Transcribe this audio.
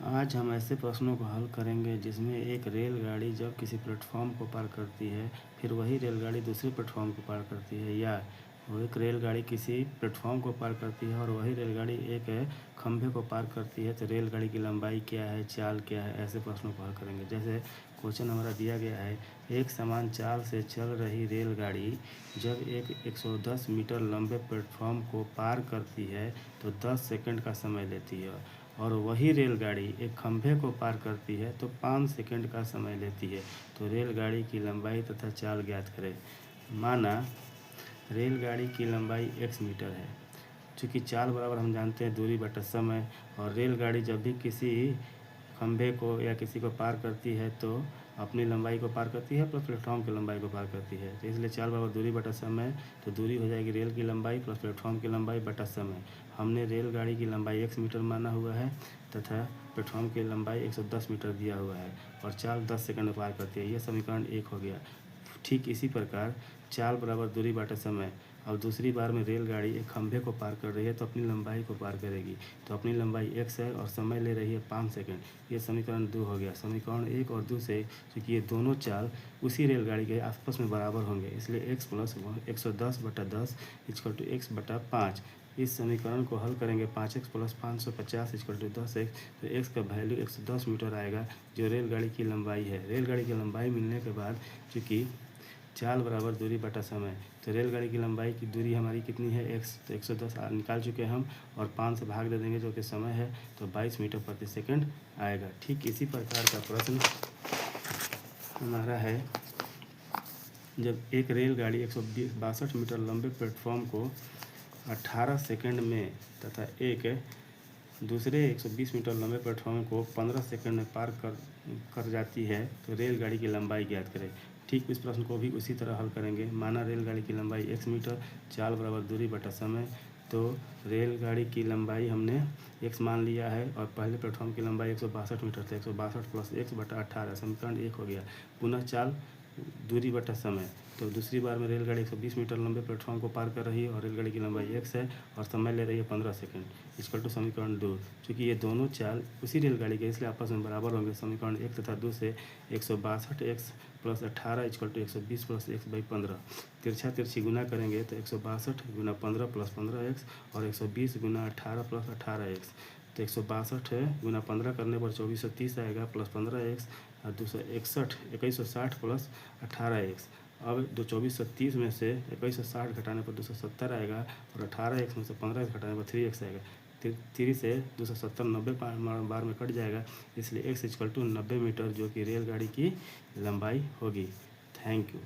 आज हम ऐसे प्रश्नों को हल करेंगे जिसमें एक रेलगाड़ी जब किसी प्लेटफॉर्म को पार करती है, फिर वही रेलगाड़ी दूसरे प्लेटफॉर्म को पार करती है, या वो एक रेलगाड़ी किसी प्लेटफॉर्म को पार करती है और वही रेलगाड़ी एक खंभे को पार करती है, तो रेलगाड़ी की लंबाई क्या है, चाल क्या है। ऐसे प्रश्नों को हल करेंगे। जैसे क्वेश्चन हमारा दिया गया है, एक समान चाल से चल रही रेलगाड़ी जब एक 110 मीटर लंबे प्लेटफॉर्म को पार करती है तो 10 सेकंड का समय लेती है, और वही रेलगाड़ी एक खंभे को पार करती है तो 5 सेकंड का समय लेती है। तो रेलगाड़ी की लंबाई तथा चाल ज्ञात करें। माना रेलगाड़ी की लंबाई x मीटर है। चूँकि चाल बराबर हम जानते हैं दूरी बटा समय, और रेलगाड़ी जब भी किसी खंभे को या किसी को पार करती है तो अपनी लंबाई को पार करती है प्लस प्लेटफॉर्म की लंबाई को पार करती है। तो इसलिए चाल बराबर दूरी बटा समय, तो दूरी हो जाएगी रेल की लंबाई प्लस प्लेटफॉर्म की लंबाई बटा समय। हमने रेलगाड़ी की लंबाई x मीटर माना हुआ है तथा प्लेटफॉर्म की लंबाई 110 मीटर दिया हुआ है, और चाल 10 सेकंड में पार करती है। यह समीकरण 1 हो गया। ठीक इसी प्रकार चाल बराबर दूरी बटा समय, अब दूसरी बार में रेलगाड़ी एक खंभे को पार कर रही है तो अपनी लंबाई को पार करेगी। तो अपनी लंबाई x है और समय ले रही है 5 सेकंड। ये समीकरण 2 हो गया। समीकरण 1 और 2 से क्योंकि ये दोनों चाल उसी रेलगाड़ी के आपस में बराबर होंगे, इसलिए x प्लस 110 बटा 10 इक्वल टू x बटा 5। इस समीकरण को हल करेंगे। 5x plus 550 equal to 10x, तो x का वैल्यू 110 मीटर आएगा, जो रेलगाड़ी की लंबाई है। रेलगाड़ी की लंबाई मिलने के बाद चूँकि चाल बराबर दूरी बटा समय, तो रेलगाड़ी की लंबाई की दूरी हमारी कितनी है x, तो 110 निकाल चुके हम, और 5 से भाग दे देंगे जो कि समय है, तो 22 मीटर प्रति सेकंड आएगा। ठीक इसी प्रकार का प्रश्न हमारा है, जब एक रेलगाड़ी 162 मीटर लंबे प्लेटफॉर्म को 18 सेकंड में तथा एक दूसरे 120 मीटर लंबे प्लेटफॉर्म को 15 सेकंड में पार कर जाती है, तो रेलगाड़ी की लंबाई ज्ञात करें। ठीक इस प्रश्न को भी उसी तरह हल करेंगे। माना रेलगाड़ी की लंबाई x मीटर, चाल बराबर दूरी बटा समय, तो रेलगाड़ी की लंबाई हमने x मान लिया है और पहले प्लेटफॉर्म की लंबाई 162 मीटर थे। 162 प्लस x बटा 18, समीकरण 1 हो गया। पुनः चाल दूरी बटा समय, तो दूसरी बार में रेलगाड़ी 120 मीटर लंबे प्लेटफॉर्म को पार कर रही है और रेलगाड़ी की लंबाई x है और समय ले रही है 15 सेकंड, इक्वल टू समीकरण 2। चूँकि ये दोनों चाल उसी रेलगाड़ी के इसलिए आपस में बराबर होंगे। समीकरण 1 तथा 2 से 162x प्लस 18 इक्वल टू 120 प्लस x बाई 15। तिरछा तिरछी गुना करेंगे तो 162 गुना 15 प्लस 15x, और 120 गुना 18 प्लस 18x। तो 162 गुना 15 करने पर 2430 आएगा प्लस 15x, और 261 2160 प्लस 18x। अब 2430 में से 2160 घटाने पर 270 आएगा, और 18x में से 15x घटाने पर 3x आएगा। 3 से 270 90 बार में कट जाएगा, इसलिए x इक्वल टू 90 मीटर, जो कि रेलगाड़ी की लंबाई होगी। Thank you.